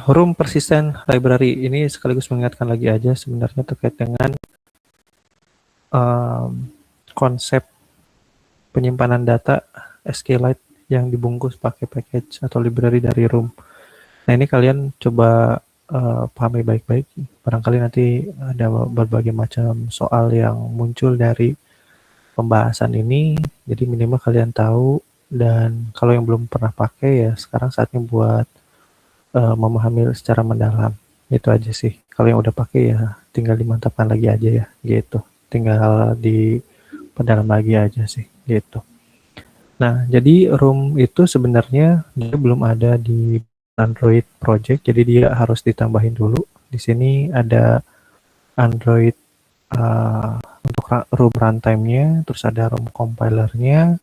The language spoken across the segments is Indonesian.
Room Persistent Library ini sekaligus mengingatkan lagi aja sebenarnya terkait dengan konsep penyimpanan data SQLite yang dibungkus pakai package atau library dari Room. Nah ini kalian coba pahami baik-baik. Barangkali nanti ada berbagai macam soal yang muncul dari pembahasan ini. Jadi minimal kalian tahu, dan kalau yang belum pernah pakai ya sekarang saatnya buat memahami secara mendalam. Itu aja sih. Kalau yang udah pakai ya tinggal dimantapkan lagi aja ya gitu. Tinggal diperdalam lagi aja sih gitu. Nah, jadi Room itu sebenarnya dia belum ada di Android project, jadi dia harus ditambahin dulu. Di sini ada Android untuk Room runtime-nya, terus ada Room compiler-nya,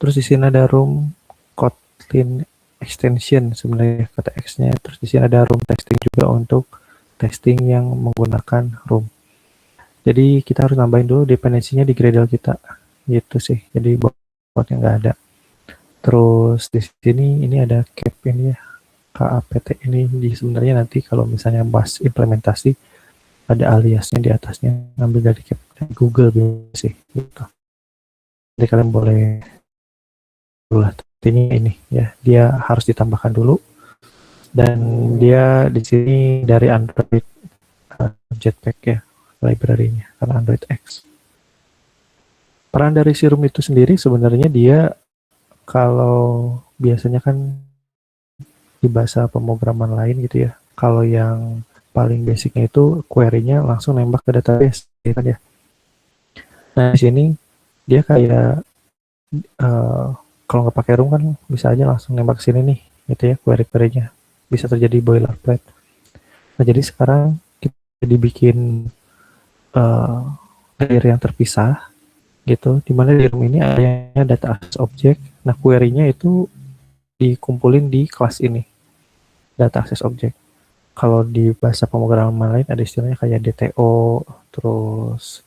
terus di sini ada Room Kotlin extension sebenarnya kata X-nya, terus di sini ada Room testing juga untuk testing yang menggunakan Room. Jadi kita harus nambahin dulu dependensinya di Gradle kita, gitu sih. Jadi buatnya nggak ada. Terus di sini ini ada cap ini ya, KAPT ini. Sebenarnya nanti kalau misalnya bahas implementasi ada aliasnya di atasnya, ngambil dari cap dari Google sih gitu. Jadi kalian boleh dulu lah. Ini ya, dia harus ditambahkan dulu, dan dia di sini dari Android Jetpack ya library-nya, karena Android X. Peran dari si Room itu sendiri sebenarnya dia kalau biasanya kan di bahasa pemrograman lain gitu ya, kalau yang paling basicnya itu query-nya langsung nembak ke database gitu kan ya. Nah di sini dia kayak kalau nggak pakai Room kan bisa aja langsung nembak ke sini nih gitu ya, query-query-nya bisa terjadi boilerplate. Nah jadi sekarang kita dibikin layer yang terpisah gitu, dimana di Room ini ada data access object. Nah query-nya itu dikumpulin di kelas ini, data access object. Kalau di bahasa pemrograman lain ada istilahnya kayak DTO, terus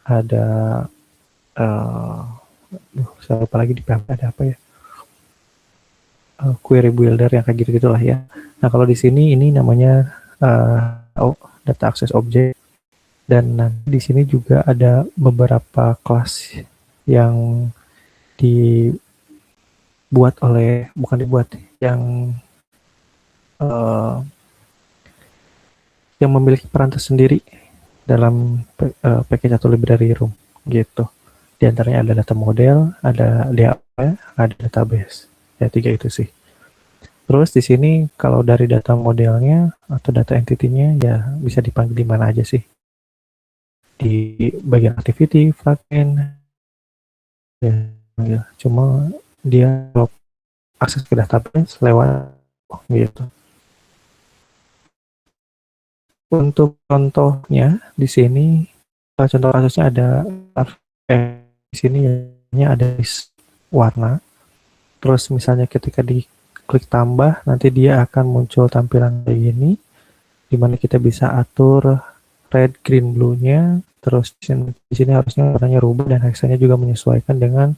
ada saya lupa lagi di PHP ada apa ya, query builder yang kayak gitu gitulah ya. Nah kalau di sini ini namanya data access object, dan nanti di sini juga ada beberapa kelas yang dibuat oleh, bukan dibuat, yang memiliki peran tersendiri dalam package atau library Room gitu. Di antaranya ada data model, ada DAO, ada database. Ya tiga itu sih. Terus di sini kalau dari data modelnya atau data entity-nya ya bisa dipanggil di mana aja sih. Di bagian activity, front-end, ya, cuma dia kalau akses ke database lewat gitu. Untuk contohnya di sini, contoh kasusnya ada di sini ya ada warna. Terus misalnya ketika diklik tambah, nanti dia akan muncul tampilan kayak gini, dimana kita bisa atur red, green, blue-nya. Terus di sini harusnya warnanya rubah dan hexanya juga menyesuaikan dengan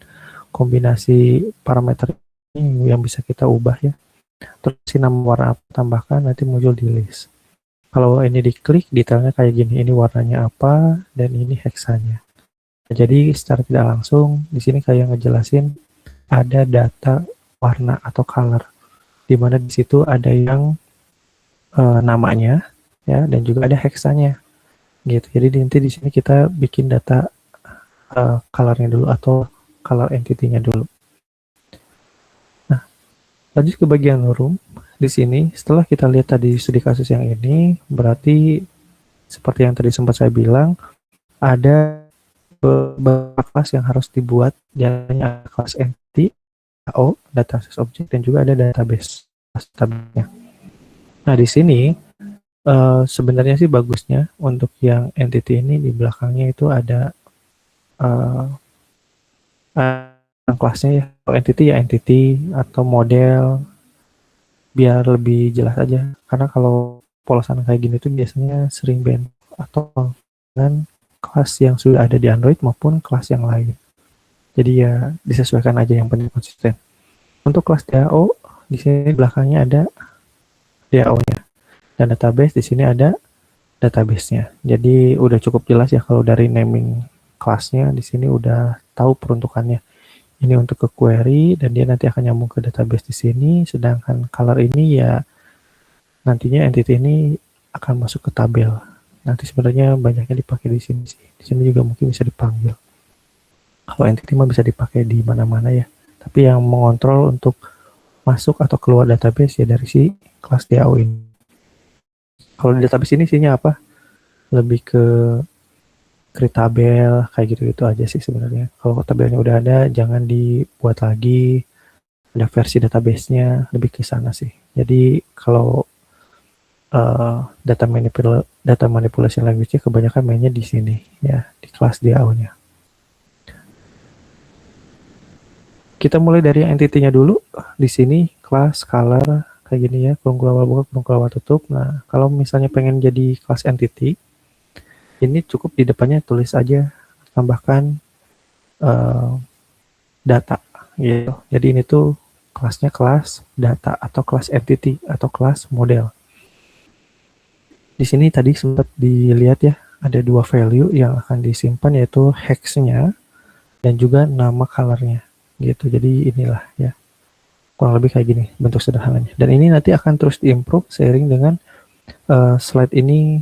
kombinasi parameter ini yang bisa kita ubah ya. Terus si nama warna apa tambahkan, nanti muncul di list. Kalau ini diklik, detailnya kayak gini, ini warnanya apa dan ini hexanya. Nah, jadi secara tidak langsung di sini kayak ngejelasin ada data warna atau color, di mana di situ ada yang namanya ya, dan juga ada hexanya gitu. Jadi nanti di sini kita bikin data colornya dulu atau color entity-nya dulu. Nah, lanjut ke bagian Room. Di sini setelah kita lihat tadi studi kasus yang ini, berarti seperti yang tadi sempat saya bilang, ada beberapa kelas yang harus dibuat. Diantaranya kelas entity, DAO, data access object, dan juga ada database. Nah di sini sebenarnya sih bagusnya untuk yang entity ini di belakangnya itu ada kelasnya ya. Kalau entity ya entity atau model, biar lebih jelas aja. Karena kalau polosan kayak gini tuh biasanya sering bentrok atau dengan kelas yang sudah ada di Android maupun kelas yang lain. Jadi ya disesuaikan aja, yang penting konsisten. Untuk kelas DAO di sini belakangnya ada DAO-nya. Dan database di sini ada database-nya. Jadi udah cukup jelas ya kalau dari naming kelasnya di sini udah tahu peruntukannya. Ini untuk ke query dan dia nanti akan nyambung ke database di sini. Sedangkan color ini ya nantinya entity ini akan masuk ke tabel. Nanti sebenarnya banyaknya dipakai di sini sih. Di sini juga mungkin bisa dipanggil. Kalau entity mah bisa dipakai di mana-mana ya. Tapi yang mengontrol untuk masuk atau keluar database ya dari si kelas DAO ini. Kalau di database ini isinya apa? Lebih ke create tabel, kayak gitu-gitu aja sih sebenarnya. Kalau tabelnya udah ada, jangan dibuat lagi. Ada versi database-nya, lebih ke sana sih. Jadi kalau data manipulation language-nya kebanyakan mainnya di sini ya, di kelas DAO-nya. Kita mulai dari entity-nya dulu. Di sini kelas color kayak gini ya, kurung global buka, kurung global tutup. Nah, kalau misalnya pengen jadi kelas entity, ini cukup di depannya tulis aja, tambahkan data gitu. Jadi ini tuh kelasnya kelas data atau kelas entity atau kelas model. Di sini tadi sempat dilihat ya, ada dua value yang akan disimpan yaitu hex-nya dan juga nama color-nya gitu. Jadi inilah ya, kurang lebih kayak gini bentuk sederhananya. Dan ini nanti akan terus diimprove seiring dengan slide ini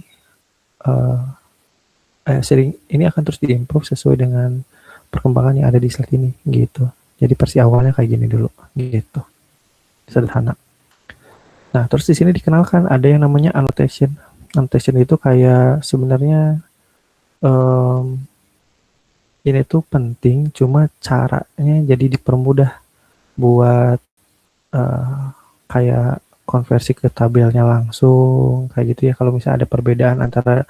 seiring ini akan terus diimprove sesuai dengan perkembangan yang ada di slide ini gitu. Jadi versi awalnya kayak gini dulu gitu. Sederhana. Nah, terus di sini dikenalkan ada yang namanya annotation. Annotation itu kayak sebenarnya ini tuh penting, cuma caranya jadi dipermudah buat kayak konversi ke tabelnya langsung, kayak gitu ya. Kalau misalnya ada perbedaan antara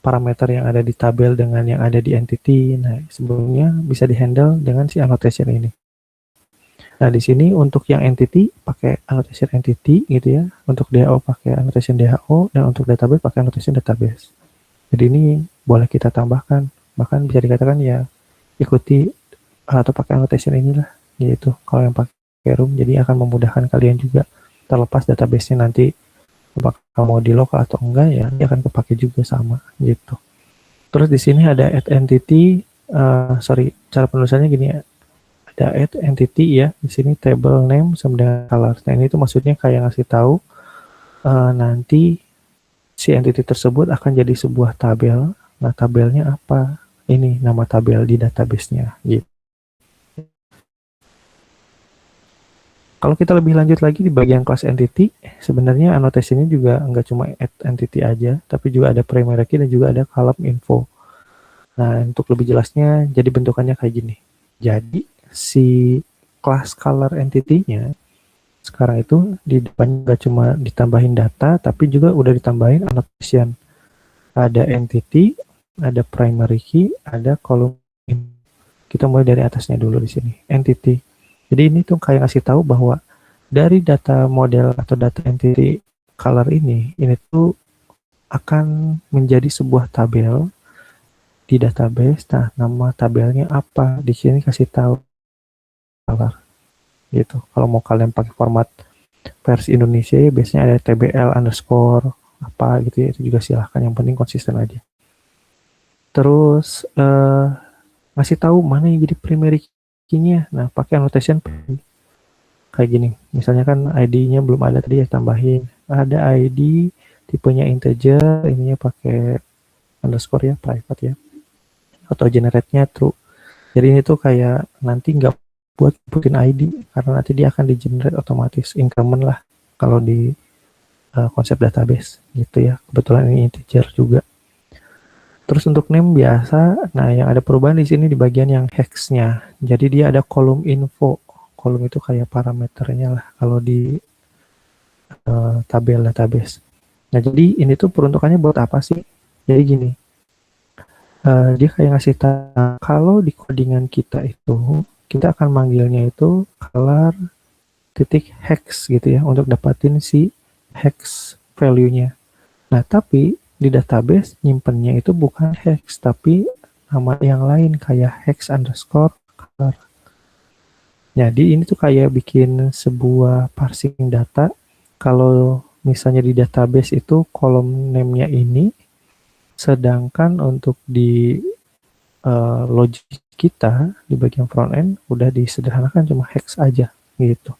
parameter yang ada di tabel dengan yang ada di entity, nah sebelumnya bisa dihandle dengan si annotation ini. Nah, di sini untuk yang entity pakai annotation entity gitu ya. Untuk DAO pakai annotation DAO dan untuk database pakai annotation database. Jadi ini boleh kita tambahkan. Bahkan bisa dikatakan ya ikuti atau pakai annotation inilah gitu. Kalau yang pakai room jadi akan memudahkan kalian juga, terlepas database-nya nanti apakah mau di lokal atau enggak ya, ini akan kepake juga sama gitu. Terus di sini ada add entity, cara penulisannya gini ya. Ada add entity ya, di sini table name sama dengan color. Nah ini tuh maksudnya kayak ngasih tahu nanti si entity tersebut akan jadi sebuah tabel. Nah tabelnya apa? Ini nama tabel di database-nya gitu. Kalau kita lebih lanjut lagi di bagian class entity, sebenarnya annotation-nya juga nggak cuma add entity aja, tapi juga ada primary key dan juga ada column info. Nah untuk lebih jelasnya, jadi bentukannya kayak gini. Jadi si class color entity-nya sekarang itu di depannya nggak cuma ditambahin data, tapi juga udah ditambahin annotation. Ada entity, ada primary key, ada column. Kita mulai dari atasnya dulu di sini, entity. Jadi ini tuh kayak ngasih tahu bahwa dari data model atau data entity color ini tuh akan menjadi sebuah tabel di database. Nah, nama tabelnya apa? Di sini kasih tahu color gitu. Kalau mau kalian pakai format versi Indonesia ya biasanya ada tbl underscore apa gitu ya, itu juga silahkan, yang penting konsisten aja. Terus ngasih tahu mana yang jadi primary key-nya. Nah pakai annotation kayak gini, misalnya kan ID-nya belum ada tadi ya, tambahin ada ID tipenya integer, ininya pakai underscore ya, private ya, atau generate-nya true. Jadi ini tuh kayak nanti nggak buat inputin ID, karena nanti dia akan di generate otomatis, increment lah kalau di konsep database gitu ya. Kebetulan ini integer juga. Terus untuk name biasa, nah yang ada perubahan di sini di bagian yang hex-nya. Jadi dia ada kolom info. Kolom itu kayak parameternya lah kalau di tabel database. Nah jadi ini tuh peruntukannya buat apa sih? Jadi gini, dia kayak ngasih tahu kalau di codingan kita itu kita akan manggilnya itu color titik hex gitu ya, untuk dapatin si hex value-nya. Nah tapi di database nyimpennya itu bukan hex tapi nama yang lain kayak hex underscore color. Jadi ini tuh kayak bikin sebuah parsing data kalau misalnya di database itu kolom name-nya ini, sedangkan untuk di logic kita di bagian front end udah disederhanakan cuma hex aja gitu.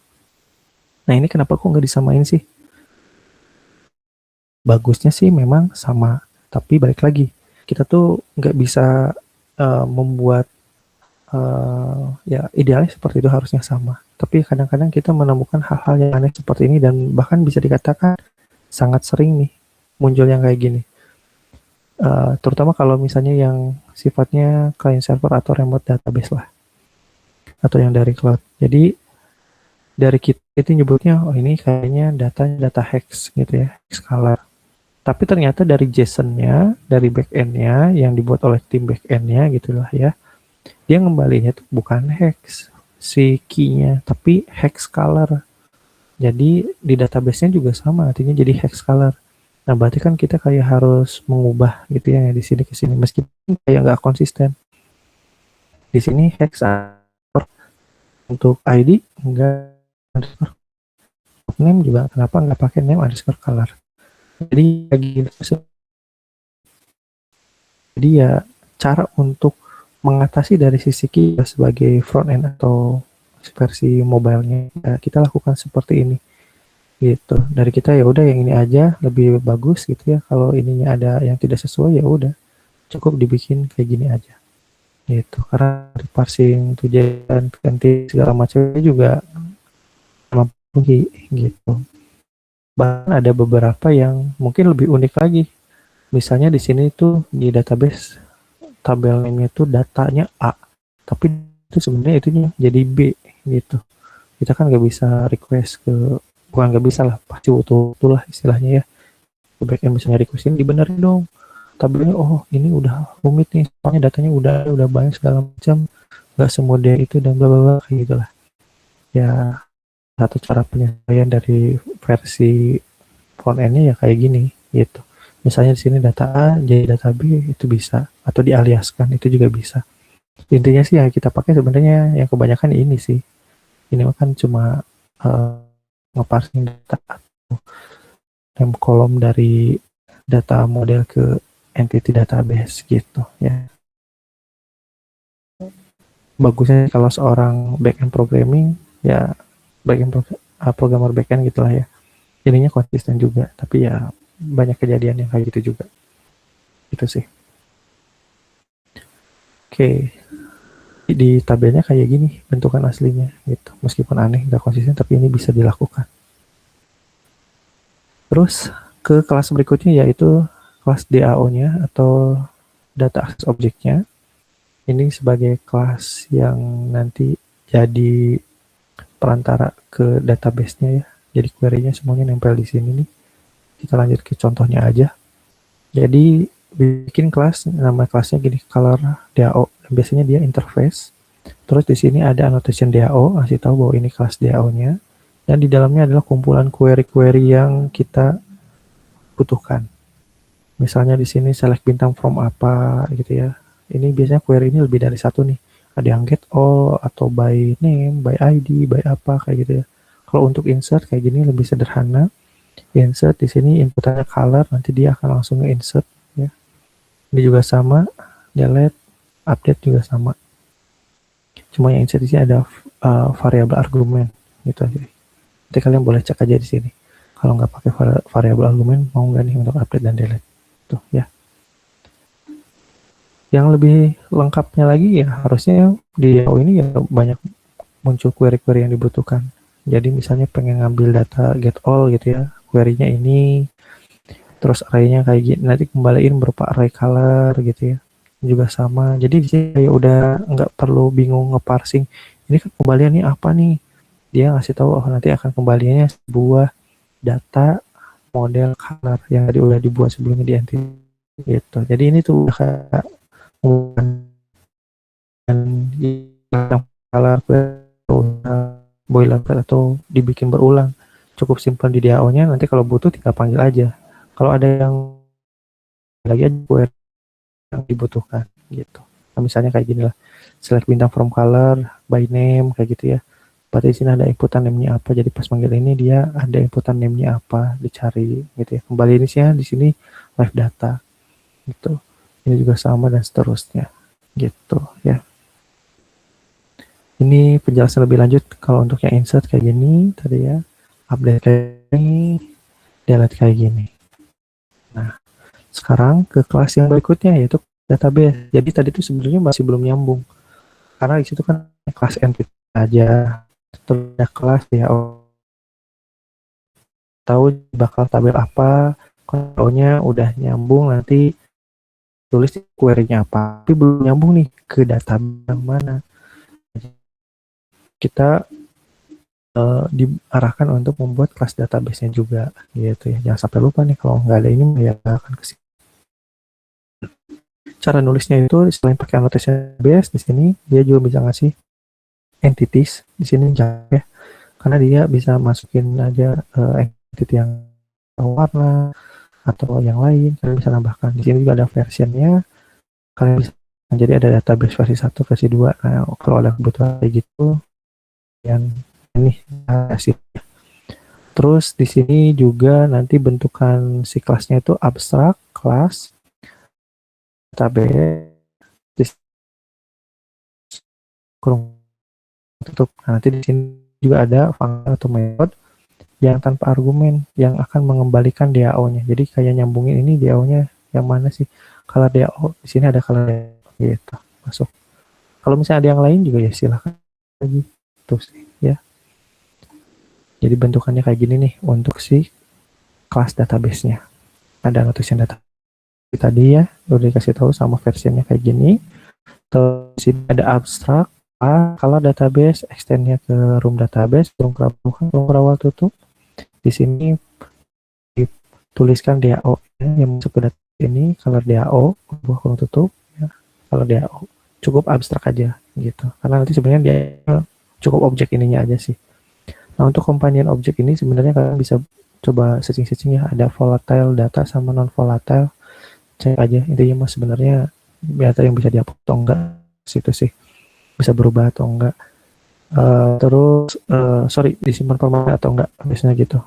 Nah ini kenapa kok nggak disamain sih? Bagusnya sih memang sama, tapi balik lagi kita tuh nggak bisa membuat ya idealnya seperti itu harusnya sama. Tapi kadang-kadang kita menemukan hal-hal yang aneh seperti ini dan bahkan bisa dikatakan sangat sering nih muncul yang kayak gini. Terutama kalau misalnya yang sifatnya client server atau remote database lah, atau yang dari cloud. Jadi dari kita itu nyebutnya, oh ini kayaknya data hex gitu ya, hex color. Tapi ternyata dari JSON-nya, dari backend-nya yang dibuat oleh tim backend-nya gitulah ya, dia ngembalinya tuh bukan hex si key-nya, tapi hex color. Jadi di database-nya juga sama, artinya jadi hex color. Nah berarti kan kita kayak harus mengubah gitu ya di sini ke sini, meskipun kayak nggak konsisten. Di sini hex untuk ID enggak, underscore name juga kenapa nggak pakai name underscore color. Jadi ya cara untuk mengatasi dari sisi kita sebagai front end atau versi mobilenya ya kita lakukan seperti ini gitu. Dari kita ya udah yang ini aja lebih bagus gitu ya, kalau ininya ada yang tidak sesuai ya udah cukup dibikin kayak gini aja gitu, karena di parsing tujuan ganti segala macamnya juga mampu gitu. Bahkan ada beberapa yang mungkin lebih unik lagi, misalnya di sini tuh di database tabel name-nya tuh datanya A, tapi itu sebenarnya itunya jadi B gitu. Kita kan nggak bisa request ke, bukan nggak bisa lah, pasti utuh lah istilahnya ya. Ke backend misalnya request ini dibenerin dong tabelnya, oh ini udah rumit nih, soalnya datanya udah banyak segala macam, nggak semodel itu dan bla bla bla kayak gitulah. Ya satu cara penyesuaian dari versi front end-nya ya kayak gini gitu. Misalnya di sini data A jadi data B itu bisa, atau dialiaskan itu juga bisa. Intinya sih yang kita pakai sebenarnya yang kebanyakan ini sih. Ini kan cuma ngeparsing data atau name kolom dari data model ke entity database gitu ya. Bagusnya kalau seorang backend programming ya, programmer backend gitulah ya. Jadinya konsisten juga, tapi ya banyak kejadian yang kayak gitu juga. Itu sih. Oke, di tabelnya kayak gini bentukan aslinya gitu. Meskipun aneh nggak konsisten, tapi ini bisa dilakukan. Terus ke kelas berikutnya yaitu kelas DAO-nya atau data access object-nya. Ini sebagai kelas yang nanti jadi perantara ke database-nya ya. Jadi query-nya semuanya nempel di sini nih. Kita lanjut ke contohnya aja. Jadi bikin kelas, nama kelasnya gini, color DAO. Biasanya dia interface. Terus di sini ada annotation DAO, ngasih tahu bahwa ini kelas DAO-nya. Dan di dalamnya adalah kumpulan query-query yang kita butuhkan. Misalnya di sini select bintang from apa gitu ya. Ini biasanya query ini lebih dari satu nih. Ada yang get all atau by name, by ID, by apa kayak gitu ya. Kalau untuk insert kayak gini lebih sederhana. Insert di sini inputannya color, nanti dia akan langsung nge-insert ya. Ini juga sama, delete, update juga sama. Cuma yang insert di sini ada variabel argumen gitu aja. Nanti kalian boleh cek aja di sini. Kalau nggak pakai variabel argumen, mau nggak nih untuk update dan delete. Tuh ya. Yang lebih lengkapnya lagi ya harusnya di DAO ini ya banyak muncul query-query yang dibutuhkan. Jadi misalnya pengen ngambil data get all gitu ya, query-nya ini, terus array-nya kayak gini, nanti kembaliin berupa array color gitu ya, juga sama. Jadi di sini kayak udah nggak perlu bingung ngeparsing, ini kan kembaliannya apa nih, dia ngasih tahu oh nanti akan kembaliannya sebuah data model color yang tadi udah dibuat sebelumnya di entity gitu. Jadi ini tuh kayak yang color boilerplate atau dibikin berulang, cukup simpan di DAO-nya, nanti kalau butuh tinggal panggil aja. Kalau ada yang lagi aja query yang dibutuhkan gitu. Nah, misalnya kayak gini lah, select bintang from color by name kayak gitu ya. Berarti di sini ada inputan name-nya apa. Jadi pas manggil ini dia ada inputan name-nya apa, dicari gitu ya. Kembali ini sih di sini live data gitu. Ini juga sama dan seterusnya gitu ya. Ini penjelasan lebih lanjut kalau untuk yang insert kayak gini tadi ya, update kayak gini, delete kayak gini. Nah, sekarang ke kelas yang berikutnya yaitu database. Jadi tadi itu sebenarnya masih belum nyambung. Karena di situ kan kelas entity aja. Terus ada kelas ya, tahu bakal tabel apa, kalau-nya udah nyambung nanti tulis query-nya apa. Tapi belum nyambung nih ke database yang mana. Kita diarahkan untuk membuat kelas database-nya juga gitu ya. Jangan sampai lupa nih kalau nggak ada ini ya akan ke sini. Cara nulisnya itu selain pakai annotation database di sini dia juga bisa ngasih entities di sini ya. Karena dia bisa masukin aja entity yang warna atau yang lain, kalian bisa nambahkan. Di sini juga ada versionnya. Kalian bisa jadi ada database versi 1, versi 2. Nah, kalau ada kebutuhan kayak gitu yang ini kasih. Terus di sini juga nanti bentukan si kelasnya itu abstrak kelas database kurung tutup. Nah, nanti di sini juga ada function atau metode yang tanpa argumen yang akan mengembalikan DAO-nya. Jadi kayak nyambungin ini DAO-nya yang mana sih? Color DAO di sini ada color DAO gitu. Masuk. Kalau misalnya ada yang lain juga ya silahkan lagi. Terus ya. Jadi bentukannya kayak gini nih untuk si kelas database-nya. Ada annotation data tadi ya, udah dikasih tahu sama versionnya kayak gini. Terus sini ada abstrak, kalau database extendnya ke room database, room awal tutup. Di sini dituliskan DAO yang masuk ke data ini, color DAO, buah kurung tutup, ya, color DAO. Cukup abstrak aja gitu. Karena nanti sebenarnya dia cukup objek ininya aja sih. Nah, untuk companion objek ini sebenarnya kalian bisa coba searching ya, ada volatile data sama non volatile. Cek aja intinya mas sebenarnya data yang bisa dihapus atau enggak situ sih, bisa berubah atau enggak. Terus sorry disimpan permanen atau enggak biasanya gitu.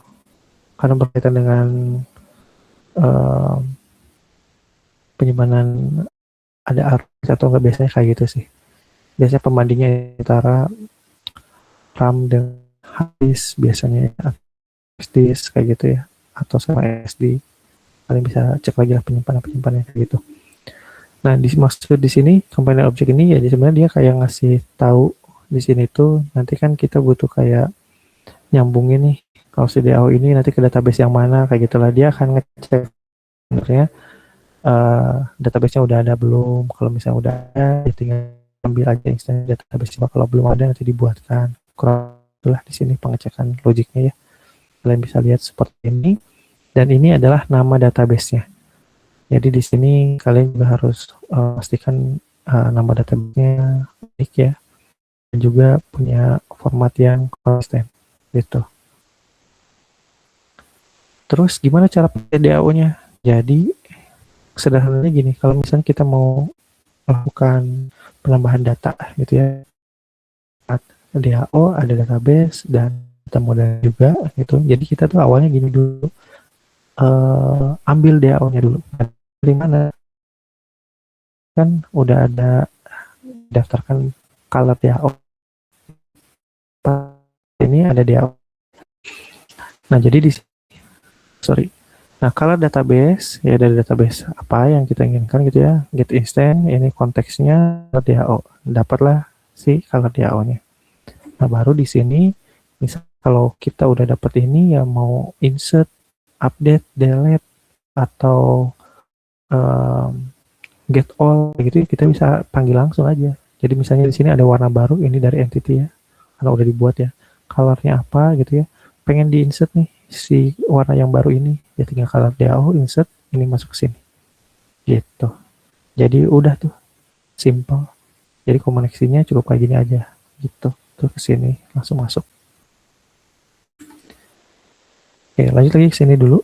Karena berkaitan dengan penyimpanan ada artis atau enggak biasanya kayak gitu sih. Biasanya pembandingnya antara RAM dengan habis biasanya SSD kayak gitu ya, atau sama SD. Kalian bisa cek lagi lah penyimpanan kayak gitu. Nah, maksud di sini component object ini ya sebenarnya dia kayak ngasih tahu di sini tuh nanti kan kita butuh kayak nyambungin nih kalau si DAO ini nanti ke database yang mana kayak gitulah, dia akan ngecek sebenarnya database-nya udah ada belum. Kalau misalnya udah ada ya tinggal ambil aja instan database, kalau belum ada nanti dibuatkan. Kurang itulah di sini pengecekan logiknya ya. Kalian bisa lihat seperti ini, dan ini adalah nama database-nya. Jadi di sini kalian juga harus pastikan nama database-nya baik ya, dan juga punya format yang konsisten gitu. Terus gimana cara pakai DAO-nya? Jadi sederhananya gini, kalau misalnya kita mau melakukan penambahan data gitu ya, DAO ada database dan data model juga gitu. Jadi kita tuh awalnya gini dulu, ambil DAO-nya dulu. Dari mana? Kan udah ada daftarkan color DAO. Ini ada DAO. Nah, jadi Nah, color database ya dari database apa yang kita inginkan gitu ya. Get instant ini konteksnya DAO. Dapatlah si color DAO-nya. Nah, baru di sini misal kalau kita udah dapat ini ya mau insert, update, delete atau get all gitu kita bisa panggil langsung aja. Jadi misalnya di sini ada warna baru ini dari entity ya. Karena udah dibuat ya. Colornya apa gitu ya. Pengen di insert nih si warna yang baru ini, ya tinggal color DAO insert ini masuk ke sini gitu. Jadi udah tuh simple. Jadi koneksinya cukup kayak gini aja gitu, tuh ke sini langsung masuk. Oke, lanjut lagi ke sini dulu.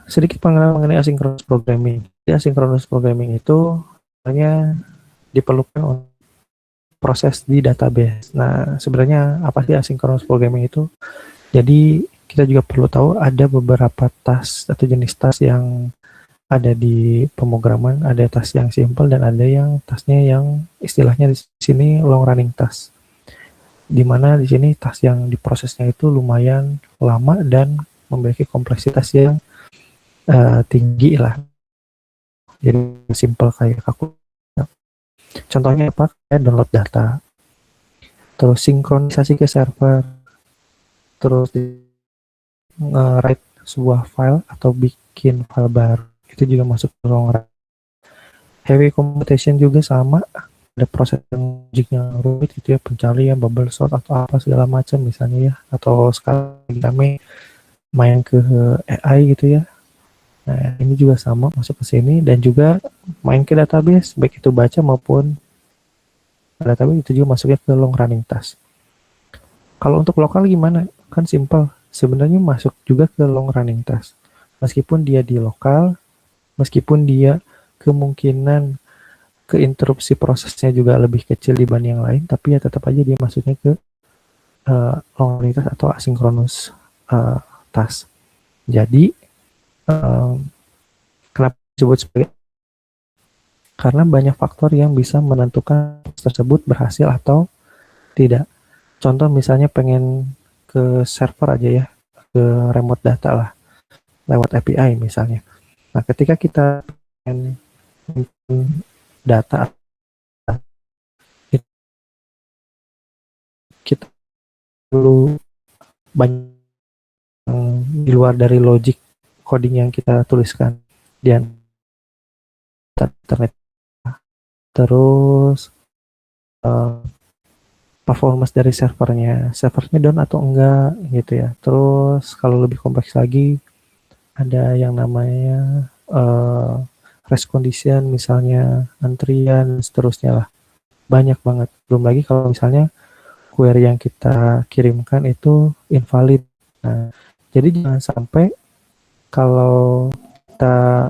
Sedikit pengenalan mengenai asynchronous programming. Jadi asynchronous programming itu hanya diperlukan untuk proses di database. Nah, sebenarnya apa sih asynchronous programming itu? Jadi kita juga perlu tahu ada beberapa task atau jenis task yang ada di pemrograman, ada task yang simple dan ada yang tasknya yang istilahnya di sini long running task. Di mana di sini task yang diprosesnya itu lumayan lama dan memiliki kompleksitas yang tinggi lah. Jadi simple kayak aku. Contohnya apa? Kayak download data, terus sinkronisasi ke server, terus nge-write sebuah file atau bikin file baru. Itu juga masuk ke long run. Heavy computation juga sama, ada proses yang rumit gitu ya, pencarian, bubble sort atau apa segala macam misalnya ya, atau sekarang kami main ke AI gitu ya. Nah, ini juga sama masuk ke sini dan juga main ke database, baik itu baca maupun database itu juga masuknya ke long running task. Kalau untuk lokal gimana? Kan simple. Sebenarnya masuk juga ke long running task. Meskipun dia di lokal, meskipun dia kemungkinan keinterupsi prosesnya juga lebih kecil dibanding yang lain, tapi ya tetap aja dia masuknya ke long running task atau asynchronous task. Jadi kenapa disebut sebagai? Karena banyak faktor yang bisa menentukan tersebut berhasil atau tidak. Contoh misalnya pengen ke server aja ya, ke remote data lah, lewat API misalnya. Nah, ketika kita pengen data, kita perlu banyak di luar dari logic coding yang kita tuliskan di internet. Terus performance dari servernya down atau enggak gitu ya. Terus kalau lebih kompleks lagi ada yang namanya race condition, misalnya antrian, seterusnya lah. Banyak banget. Belum lagi kalau misalnya query yang kita kirimkan itu invalid. Nah, jadi jangan sampai kalau kita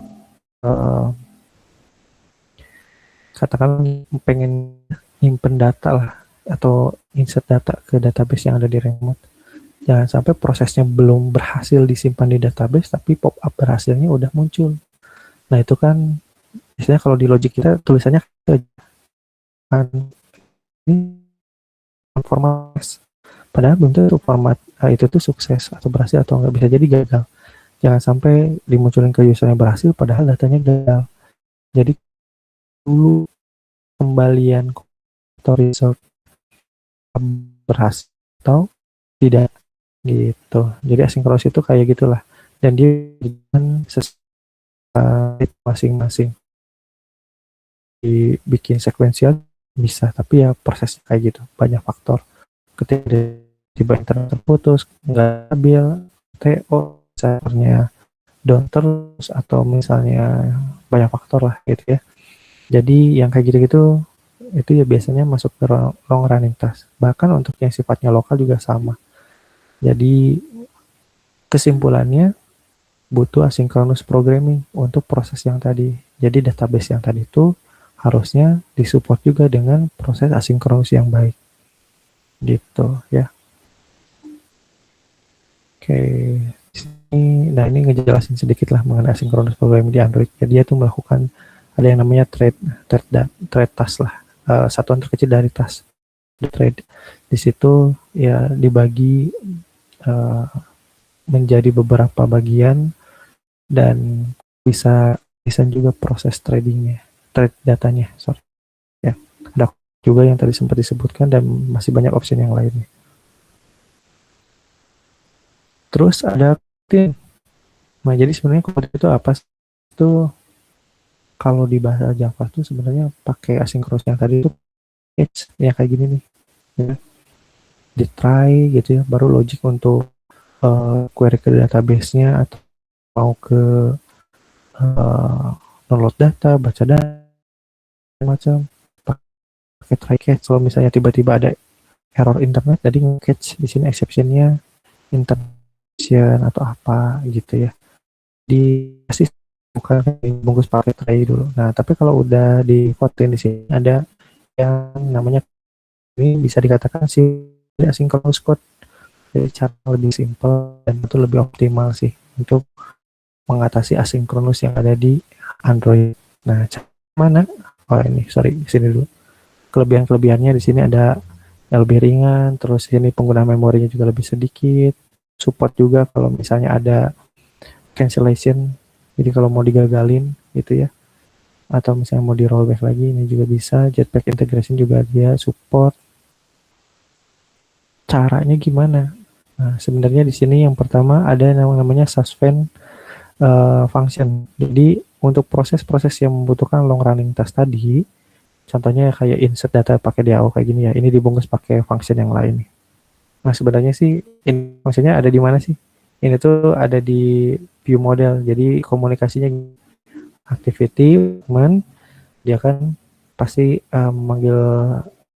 katakan pengen nyimpen data lah atau insert data ke database yang ada di remote, jangan sampai prosesnya belum berhasil disimpan di database tapi pop up berhasilnya udah muncul. Nah, itu kan biasanya kalau di logic kita tulisannya kan ini format, padahal belum tentu format itu tuh sukses atau berhasil atau nggak, bisa jadi gagal. Jangan sampai dimunculin ke usernya berhasil padahal datanya gagal. Jadi dulu kembalian atau result berhasil atau tidak gitu. Jadi asynchronous itu kayak gitulah, dan dia dengan masing-masing dibikin sekuensial bisa, tapi ya prosesnya kayak gitu, banyak faktor. Ketika tiba internet terputus, nggak stabil, TO, servernya down terus, atau misalnya banyak faktor lah gitu ya. Jadi yang kayak gitu-gitu itu ya biasanya masuk ke long running task. Bahkan untuk yang sifatnya lokal juga sama. Jadi kesimpulannya butuh asynchronous programming untuk proses yang tadi. Jadi database yang tadi itu harusnya disupport juga dengan proses asinkronus yang baik. Gitu ya. Oke. Nah, ini ngejelasin sedikit lah mengenai asynchronous programming di Android. Jadi dia tuh melakukan ada yang namanya thread task lah. Satuan terkecil dari task. Thread. Di situ ya dibagi menjadi beberapa bagian dan bisa juga proses tradingnya, trade datanya, sorry. Ya, ada juga yang tadi sempat disebutkan dan masih banyak opsi yang lainnya. Terus ada kode. Nah, jadi sebenarnya kode itu apa? Itu kalau di bahasa Java itu sebenarnya pakai asynchronous yang tadi itu ya kayak gini nih. Ya. Di try gitu ya, baru logic untuk query ke database-nya atau mau ke download data, baca data, macam pakai try catch. Kalau misalnya tiba-tiba ada error internet, tadi catch di sini exception-nya interruption atau apa gitu ya. Di assist bukan dibungkus pakai try dulu. Nah, tapi kalau udah di voting di sini ada yang namanya ini bisa dikatakan sih asynchronous code. Jadi cara lebih simpel dan itu lebih optimal sih untuk mengatasi asinkronus yang ada di Android. Nah, cara mana? Oh ini, sorry, di sini dulu. Kelebihan-kelebihannya di sini ada yang lebih ringan, terus ini penggunaan memorinya juga lebih sedikit. Support juga kalau misalnya ada cancellation, jadi kalau mau digagalin gitu ya, atau misalnya mau di rollback lagi, ini juga bisa. Jetpack integration juga dia support. Caranya gimana? Nah, sebenarnya di sini yang pertama ada yang namanya suspend function. Jadi untuk proses-proses yang membutuhkan long running task tadi, contohnya kayak insert data pakai DAO kayak gini ya, ini dibungkus pakai function yang lain. Nah sebenarnya sih ini fungsinya ada di mana sih? Ini tuh ada di view model. Jadi komunikasinya activity, teman dia kan pasti memanggil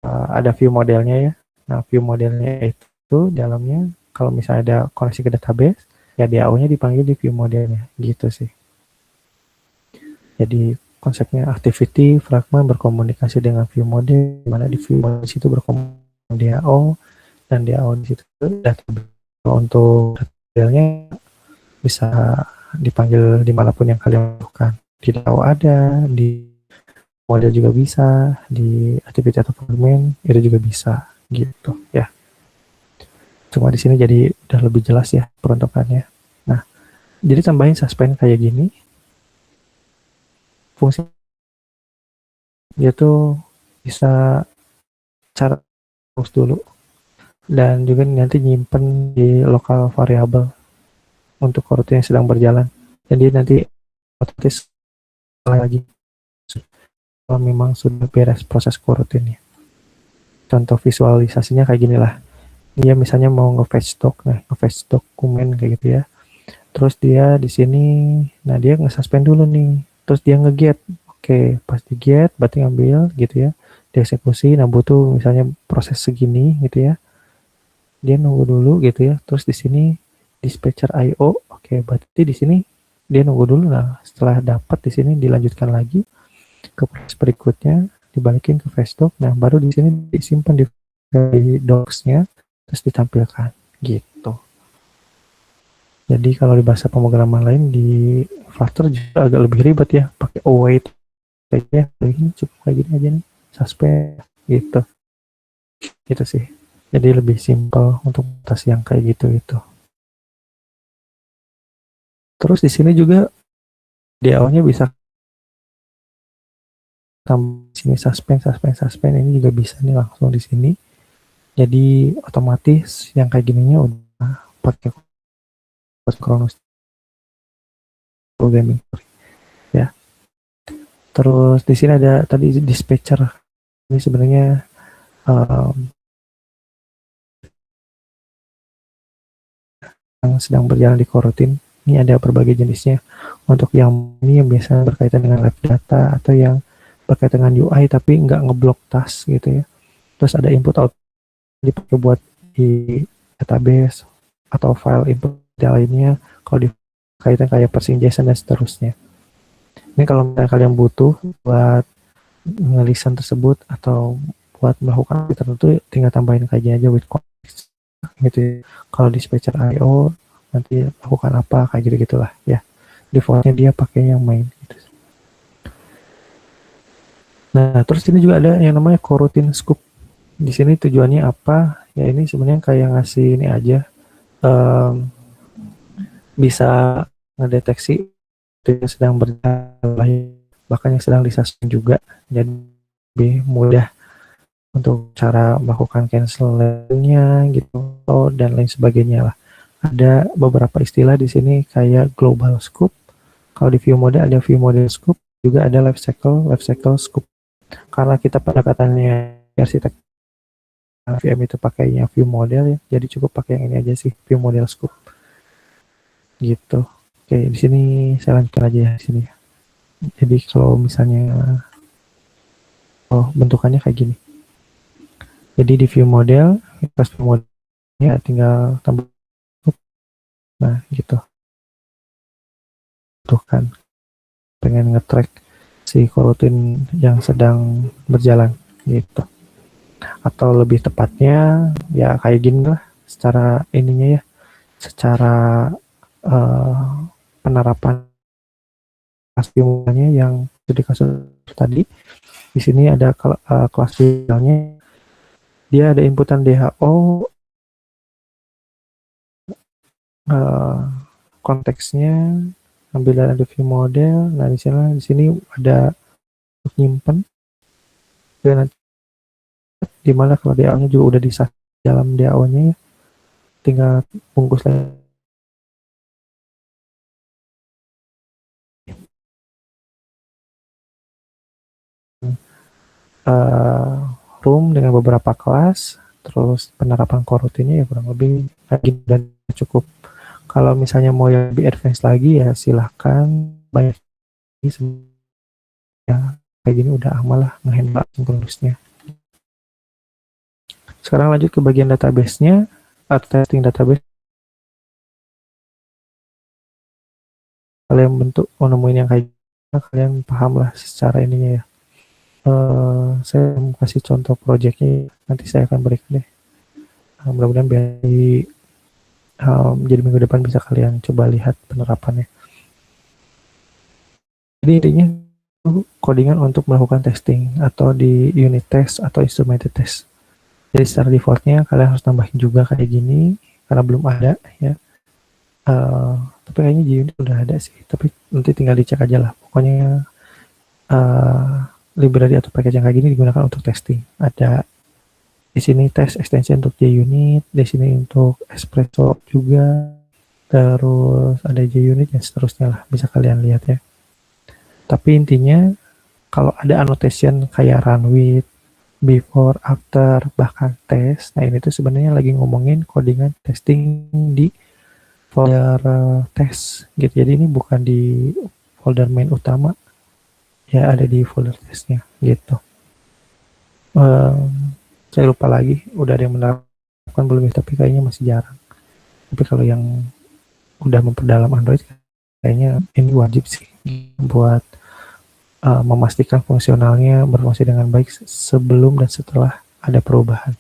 ada view modelnya ya. Nah view modelnya itu dalamnya kalau misalnya ada koneksi ke database, ya DAO-nya dipanggil di view modelnya gitu sih. Jadi konsepnya activity fragment berkomunikasi dengan view model, di mana di view model situ berkomunikasi dengan DAO, dan DAO di situ database. Untuk detailnya bisa dipanggil dimanapun yang kalian butuhkan. Di DAO ada, di model juga bisa, di activity atau fragment itu juga bisa gitu ya. Cuma di sini jadi udah lebih jelas ya peruntukannya. Nah, jadi tambahin suspend kayak gini. Fungsi dia tuh bisa cara terus dulu dan juga nanti nyimpen di lokal variabel untuk coroutine yang sedang berjalan. Jadi nanti otomatis lagi kalau memang sudah beres proses coroutine-nya. Contoh visualisasinya kayak gini lah. Dia misalnya mau nge-fetch doc, nah nge-fetch dokumen kayak gitu ya. Terus dia di sini, nah dia nge-suspend dulu nih. Terus dia nge-get. Oke, pas di get berarti ngambil gitu ya. Dieksekusi, nah butuh misalnya proses segini gitu ya. Dia nunggu dulu gitu ya. Terus di sini dispatcher IO, oke, berarti di sini dia nunggu dulu. Nah, setelah dapat di sini dilanjutkan lagi ke proses berikutnya, dibalikin ke Fastdoc. Nah, baru di sini disimpan di docs-nya terus ditampilkan gitu. Jadi kalau di bahasa pemrograman lain di Flutter juga agak lebih ribet ya, pakai await kayaknya ini cukup kayak gini aja nih, suspend gitu. Gitu sih. Jadi lebih simpel untuk tas yang kayak gitu. Terus di sini juga di awalnya bisa tambah sini suspend ini juga bisa nih langsung di sini. Jadi otomatis yang kayak gininya udah pakai Kronos programming ya. Terus di sini ada tadi dispatcher. Ini sebenarnya yang sedang berjalan di coroutine. Ini ada berbagai jenisnya. Untuk yang ini yang biasa berkaitan dengan live data atau yang berkaitan dengan UI tapi nggak ngeblok task gitu ya. Terus ada input out dipakai buat di database atau file input lainnya kalau dikaitan kayak parsing JSON dan seterusnya. Ini kalau misalnya kalian butuh buat nge-listen tersebut atau buat melakukan tertentu tinggal tambahin kayak aja with context gitu. Kalau dispatcher IO nanti lakukan apa kayak gitu-gitulah ya. Defaultnya dia pakai yang main gitu. Nah, terus ini juga ada yang namanya coroutine scope. Di sini tujuannya apa? Ya ini sebenarnya kayak ngasih ini aja bisa ngedeteksi yang sedang berjalan bahkan yang sedang disuspend juga, jadi lebih mudah untuk cara melakukan cancelnya gitu dan lain sebagainya lah. Ada beberapa istilah di sini kayak global scope. Kalau di view mode ada view model scope, juga ada life cycle scope. Karena kita pendekatannya arsitek VM itu pakainya view model ya, jadi cukup pakai yang ini aja sih, view model scope. Gitu. Oke, di sini saya lanjutkan aja ya di sini. Jadi kalau misalnya bentukannya kayak gini. Jadi di view model, pas view modelnya tinggal tambah. Nah, gitu. Tuh kan pengen nge-track si coroutine yang sedang berjalan gitu. Atau lebih tepatnya ya kayak gini lah secara ininya ya, secara eh, penerapan kelas bimbelnya yang di kasus tadi. Di sini ada kelas bimbelnya, dia ada inputan DHO, eh, konteksnya ambil dari view model. Nah di sini ada untuk nyimpen, dan nanti dimana kalau DAO-nya juga udah di dalam DAO-nya ya, tinggal bungkus lagi uh, room dengan beberapa kelas, terus penerapan coroutine ya kurang lebih lagi dan cukup. Kalau misalnya mau yang lebih advance lagi ya silahkan, banyak ya kayak gini udah amal lah ngehandle asynchronousnya. Sekarang lanjut ke bagian database-nya atau testing database. Kalian bentuk nemuin yang kayak gini, kalian paham lah secara ininya ya. Saya mau kasih contoh projectnya, nanti saya akan berikan deh. Mudah-mudahan biar jadi minggu depan bisa kalian coba lihat penerapannya. Jadi intinya codingan untuk melakukan testing atau di unit test atau instrumented test. Jadi secara defaultnya kalian harus tambahin juga kayak gini karena belum ada ya. Tapi kayaknya di unit udah ada sih. Tapi nanti tinggal dicek aja lah. Pokoknya library atau package yang kayak gini digunakan untuk testing. Ada di sini test extension untuk JUnit, di sini untuk Espresso juga, terus ada JUnit dan seterusnya lah, bisa kalian lihat ya. Tapi intinya kalau ada annotation kayak run with, before, after, bahkan test, nah ini tuh sebenarnya lagi ngomongin codingan testing di folder test gitu. Jadi ini bukan di folder main utama, ya ada di folder testnya gitu. Saya lupa lagi udah ada yang menerapkan belum ya, tapi kayaknya masih jarang. Tapi kalau yang udah memperdalam Android kayaknya ini wajib sih buat memastikan fungsionalnya berfungsi dengan baik sebelum dan setelah ada perubahan.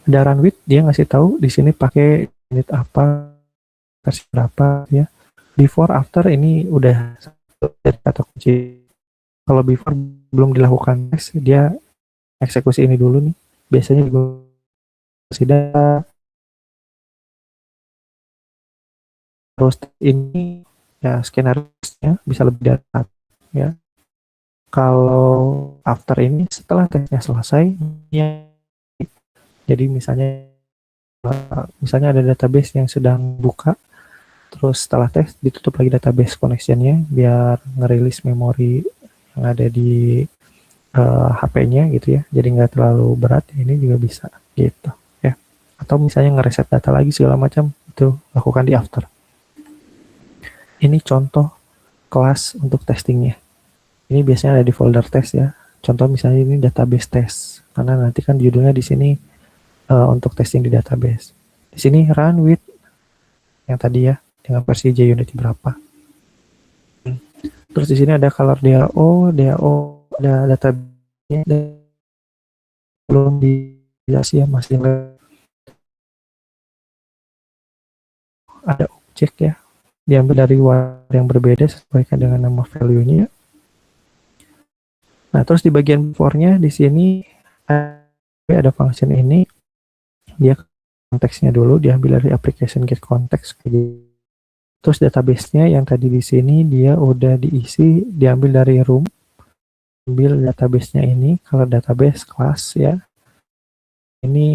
Ada run with, dia ngasih tahu di sini pakai unit apa, versi berapa ya. Before after ini udah jadi kata kunci. Kalau before belum dilakukan tes, dia eksekusi ini dulu nih. Biasanya juga sudah, terus ini ya skenario-nya bisa lebih dari satu ya. Kalau after ini setelah tesnya selesai ya, jadi misalnya ada database yang sedang buka, terus setelah tes ditutup lagi database connection-nya biar ngerilis memori yang ada di HP-nya gitu ya, jadi nggak terlalu berat. Ini juga bisa gitu ya. Atau misalnya ngereset data lagi segala macam, itu lakukan di after. Ini contoh kelas untuk testingnya. Ini biasanya ada di folder test ya. Contoh misalnya ini database test, karena nanti kan judulnya di sini untuk testing di database. Di sini run with yang tadi ya, dengan versi JUnit berapa. Terus di sini ada color DAO ada database belum dijelasin ya, masih ada objek ya, diambil dari war yang berbeda sesuaikan dengan nama value-nya. Nah, terus di bagian before-nya di sini ada function ini, dia konteksnya dulu diambil dari application get context. Terus database-nya yang tadi di sini dia udah diisi, diambil dari room, ambil database-nya ini, kalau database class ya. Ini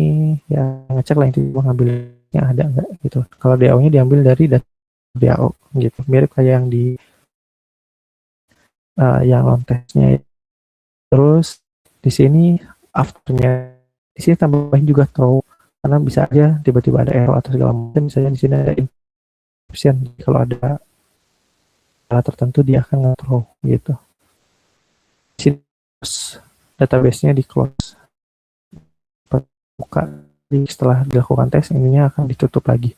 ya ngecek lah itu ngambilnya ada nggak gitu. Kalau DAO-nya diambil dari DAO gitu, mirip kayak yang di yang on testnya. Terus di sini afternya, di sini tambahin juga throw, karena bisa aja tiba-tiba ada error atau segala macam. Misalnya di sini ada exception, kalau ada salah tertentu dia akan nge-throw gitu. Di sini database-nya di close, buka setelah dilakukan tes, ininya akan ditutup lagi.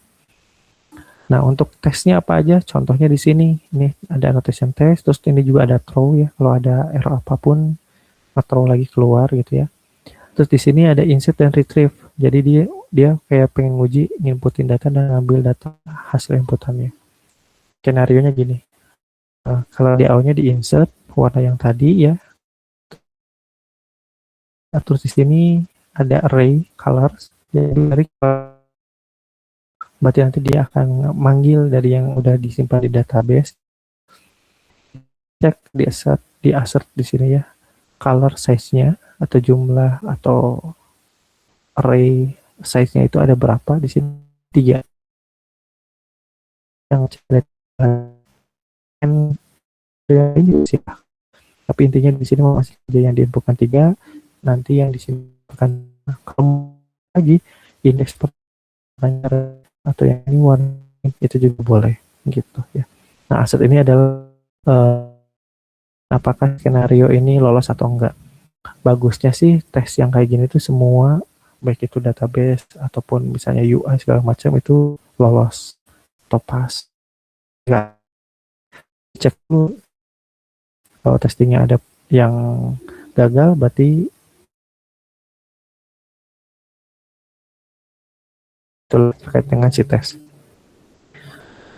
Nah, untuk tesnya apa aja? Contohnya di sini, ini ada annotation test, terus ini juga ada throw ya. Kalau ada error apapun, throw lagi keluar gitu ya. Terus di sini ada insert dan retrieve. Jadi dia kayak pengen nguji nginputin data dan ngambil data hasil inputannya. Skenario-nya gini. Kalau di awalnya di insert warna yang tadi ya. Terus di sini ada array colors. Jadi dari berarti nanti dia akan manggil dari yang udah disimpan di database. Cek di assert di sini ya. Color size-nya atau jumlah atau array size-nya itu ada berapa di sini 3 yang ini sih, tapi intinya di sini masih aja yang diinputkan 3, nanti yang disimpan kalau lagi indeks pertanyaan atau yang ini warning itu juga boleh gitu ya. Nah, aset ini adalah apakah skenario ini lolos atau enggak. Bagusnya sih tes yang kayak gini tuh semua baik itu database ataupun misalnya UI segala macam itu lolos atau pas. Enggak, cek dulu kalau testingnya ada yang gagal berarti itu terkait dengan si tes.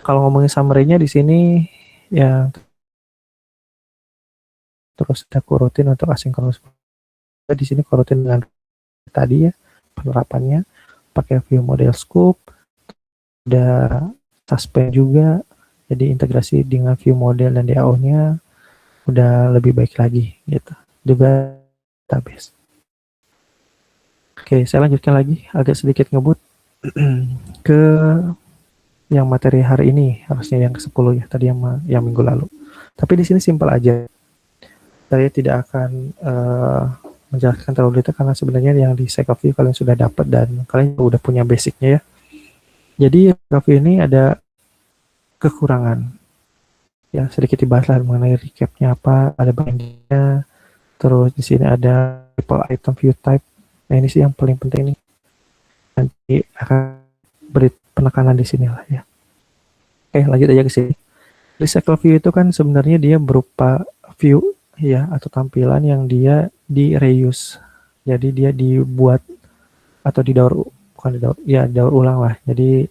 Kalau ngomongin summary-nya di sini ya terus ada coroutine untuk asynchronous. Di sini coroutine dengan tadi ya penerapannya pakai view model scope, ada suspend juga, jadi integrasi dengan view model dan DAO-nya udah lebih baik lagi gitu. Juga database. Oke, saya lanjutkan lagi agak sedikit ngebut ke yang materi hari ini, harusnya yang ke-10 ya, tadi yang minggu lalu. Tapi di sini simpel aja. Saya tidak akan menjelaskan terlalu detail karena sebenarnya yang di Seekavvy kalian sudah dapat dan kalian udah punya basicnya ya. Jadi Seekavvy ini ada kekurangan. Ya, sedikit dibahas lah mengenai recapnya apa, ada bindingnya, terus di sini ada triple item view type. Nah, ini sih yang paling penting nih. Nanti akan beri penekanan di sini lah ya. Oke, lanjut aja ke sini. Recycle view itu kan sebenarnya dia berupa view ya atau tampilan yang dia di reuse. Jadi dia dibuat atau didaur ulang lah. Jadi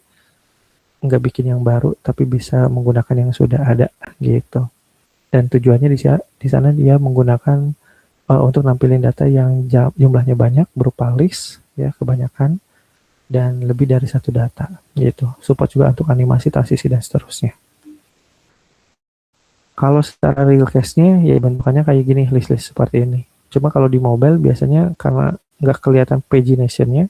nggak bikin yang baru tapi bisa menggunakan yang sudah ada gitu. Dan tujuannya di sana dia menggunakan untuk nampilin data yang jumlahnya banyak berupa list ya kebanyakan dan lebih dari satu data gitu. Support juga untuk animasi, transisi dan seterusnya. Kalau secara real case-nya ya bentukannya kayak gini, list-list seperti ini. Cuma kalau di mobile biasanya karena nggak kelihatan pagination-nya,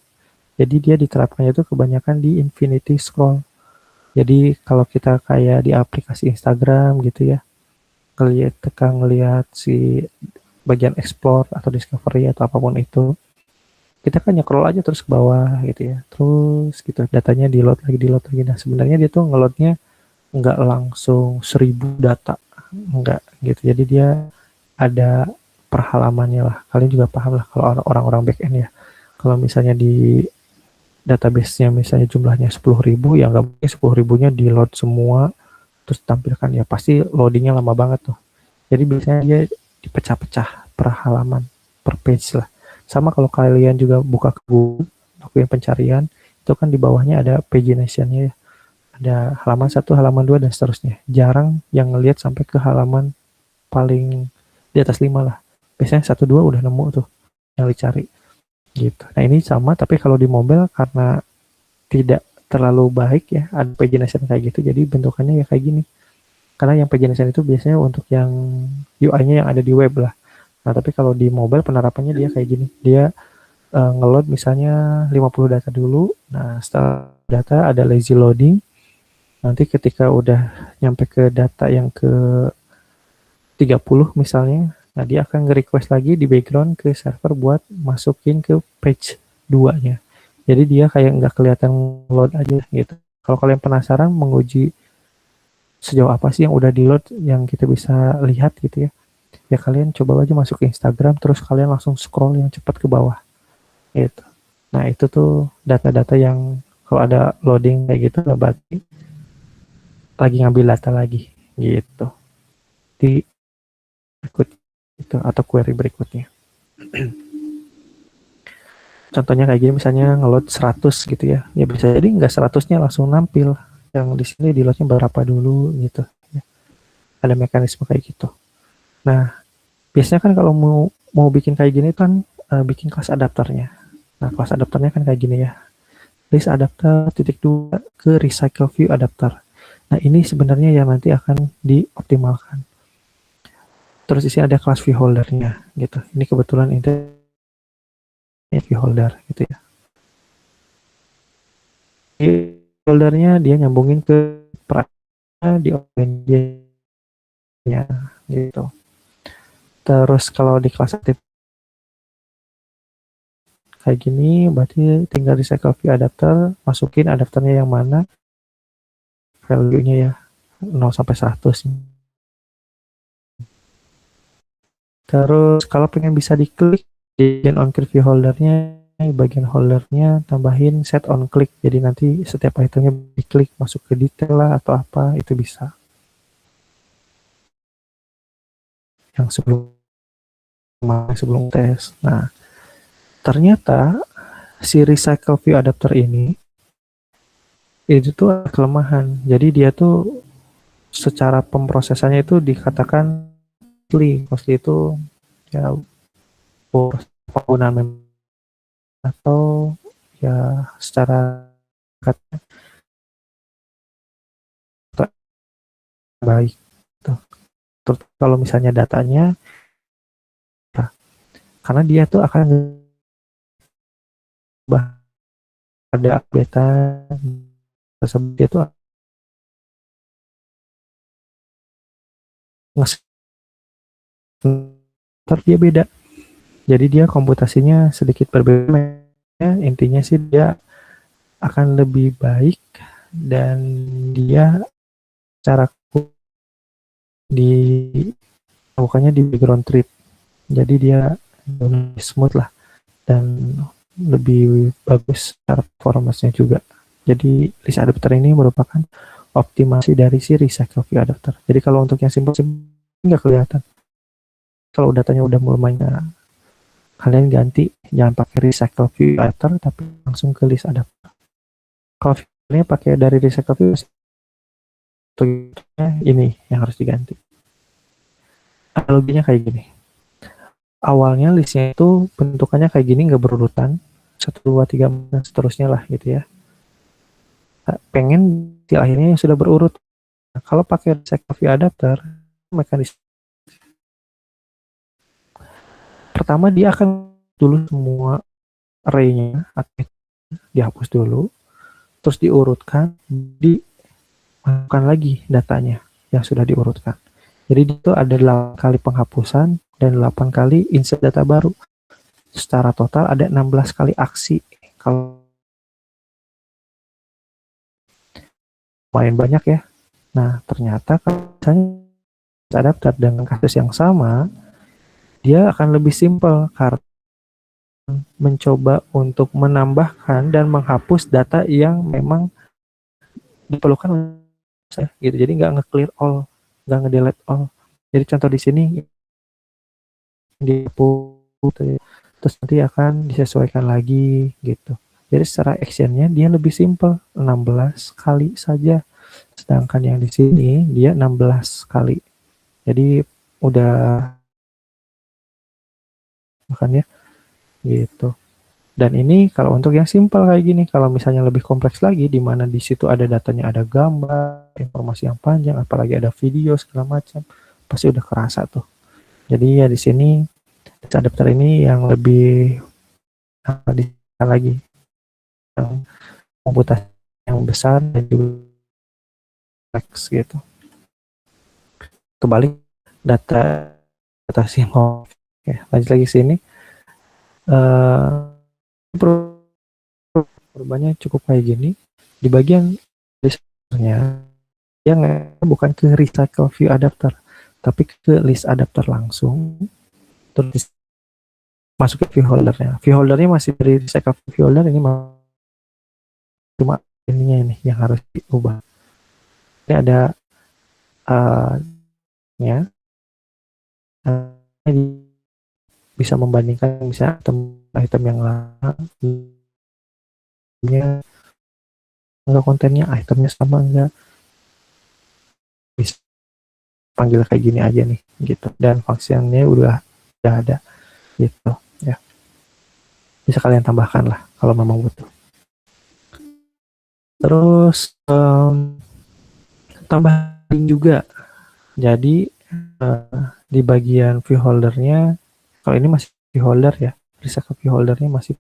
jadi dia diterapkannya itu kebanyakan di infinity scroll. Jadi kalau kita kayak di aplikasi Instagram gitu ya, ngelihat si bagian explore atau discovery atau apapun itu, kita kan nge-scroll aja terus ke bawah gitu ya. Terus gitu datanya di-load lagi. Nah sebenarnya dia tuh nge-loadnya nggak langsung 1000 data, enggak gitu. Jadi dia ada perhalamannya lah. Kalian juga paham lah kalau orang-orang back end ya. Kalau misalnya di database-nya misalnya jumlahnya 10.000, ya nggak mungkin 10.000-nya di load semua terus tampilkan ya pasti loadingnya lama banget tuh. Jadi biasanya dia dipecah-pecah per halaman, per page lah. Sama kalau kalian juga buka ke Google, lakuin pencarian, itu kan di bawahnya ada pagination-nya ya. Ada halaman 1, halaman 2, dan seterusnya. Jarang yang ngelihat sampai ke halaman paling di atas 5 lah. Biasanya 1, 2 udah nemu tuh yang dicari. Gitu. Nah ini sama, tapi kalau di mobile karena tidak terlalu baik ya, ada pagination kayak gitu, jadi bentukannya ya kayak gini. Karena yang pagination itu biasanya untuk yang UI-nya yang ada di web lah. Nah tapi kalau di mobile penerapannya dia kayak gini. Dia ngeload misalnya 50 data dulu. Nah setelah data ada lazy loading. Nanti ketika udah nyampe ke data yang ke 30 misalnya, nah dia akan nge-request lagi di background ke server buat masukin ke page 2-nya. Jadi dia kayak nggak kelihatan load aja gitu. Kalau kalian penasaran menguji sejauh apa sih yang udah di load yang kita bisa lihat gitu ya, ya kalian coba aja masuk ke Instagram terus kalian langsung scroll yang cepat ke bawah gitu. Nah itu tuh data-data yang kalau ada loading kayak gitu berarti lagi ngambil data lagi gitu di berikut itu atau query berikutnya. Contohnya kayak gini, misalnya ngeload 100 gitu ya. Ya bisa jadi nggak 100-nya langsung nampil. Yang di sini di loadnya berapa dulu gitu. Ya, ada mekanisme kayak gitu. Nah, biasanya kan kalau mau mau bikin kayak gini kan bikin kelas adapternya. Nah, kelas adapternya kan kayak gini ya. List adapter titik dua ke recycle view adapter. Nah, ini sebenarnya yang nanti akan dioptimalkan. Terus di sini ada kelas view holdernya gitu. Ini kebetulan ini view holder gitu ya. View holdernya dia nyambungin ke di OpenJ-nya gitu. Terus kalau di kelas aktif kayak gini, berarti tinggal recycle view adapter, masukin adapternya yang mana, value-nya ya 0 sampai 100. Terus kalau pengen bisa diklik di bagian on click view holdernya, bagian holdernya tambahin set on click. Jadi nanti setiap itemnya diklik masuk ke detail lah atau apa itu bisa. Yang sebelum tes. Nah, ternyata si recycle view adapter ini itu tuh ada kelemahan. Jadi dia tuh secara pemrosesannya itu dikatakan costly itu ya penggunaan memori atau ya secara kata baik tuh. Terus kalau misalnya datanya karena dia tuh akan ada updatean tersebut, dia tuh ntar dia beda, jadi dia komputasinya sedikit berbeda. Intinya sih dia akan lebih baik dan dia cara di bukannya di background treat, jadi dia lebih smooth lah dan lebih bagus cara performance-nya juga. Jadi list adapter ini merupakan optimasi dari si recycle view adapter. Jadi kalau untuk yang simple nggak kelihatan. Kalau datanya udah lumayan, kalian ganti, jangan pakai recycle view adapter tapi langsung ke list adapter. Kalau filenya pakai dari recycle view, ini yang harus diganti. Analoginya kayak gini. Awalnya listnya itu bentukannya kayak gini, nggak berurutan, 1, 2, 3, dan seterusnya lah gitu ya. Pengen di akhirnya yang sudah berurut. Nah, kalau pakai recycle view adapter, mekanisme pertama dia akan dulu semua array-nya dihapus dulu, terus diurutkan, dimasukkan lagi datanya yang sudah diurutkan. Jadi itu ada 8 kali penghapusan dan 8 kali insert data baru. Secara total ada 16 kali aksi. Kalau lumayan banyak ya. Nah, ternyata kalau misalnya adapter dengan kasus yang sama, dia akan lebih simpel karena mencoba untuk menambahkan dan menghapus data yang memang diperlukan gitu. Jadi nggak nge-clear all, nggak nge-delete all. Jadi contoh di sini dihapus, terus nanti akan disesuaikan lagi gitu. Jadi secara actionnya dia lebih simple, 16 kali saja. Sedangkan yang di sini dia 16 kali. Jadi udah makanya gitu. Dan ini kalau untuk yang simpel kayak gini, kalau misalnya lebih kompleks lagi, di mana di situ ada datanya, ada gambar, informasi yang panjang, apalagi ada video segala macam, pasti udah kerasa tuh. Jadi ya di sini adapter ini yang lebih lagi yang komputasi yang besar dan juga kompleks gitu. Kembali data mau ya, lanjut lagi sini. Perubahannya cukup kayak gini. Di bagian listernya yang bukan ke recycle view adapter, tapi ke list adapter langsung. Terus masuk ke view holdernya. View holdernya masih dari recycle view holder, ini cuma ininya ini yang harus diubah. Ini ada nya bisa membandingkan misalnya item yang lama, enggak kontennya, itemnya sama enggak, bisa panggil kayak gini aja nih gitu, dan fungsinya udah ada gitu ya. Bisa kalian tambahkan lah kalau memang butuh. Terus tambahin juga, jadi di bagian view holdernya, kalau ini masih view holder ya, recycle view holdernya masih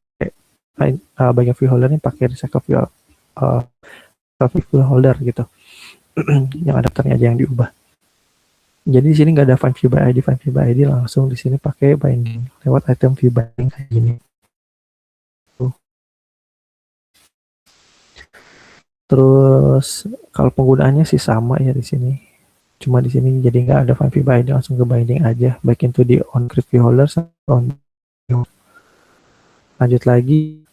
pakai bagian view holdernya pakai recycle view holder gitu. Yang adapternya aja yang diubah. Jadi di sini nggak ada find view by ID, langsung di sini pakai binding lewat item view binding kayak gini. Terus kalau penggunaannya sih sama ya di sini. Cuma di sini jadi nggak ada find view by ID, langsung ke binding aja, baik itu di on create view holder on. Lanjut lagi.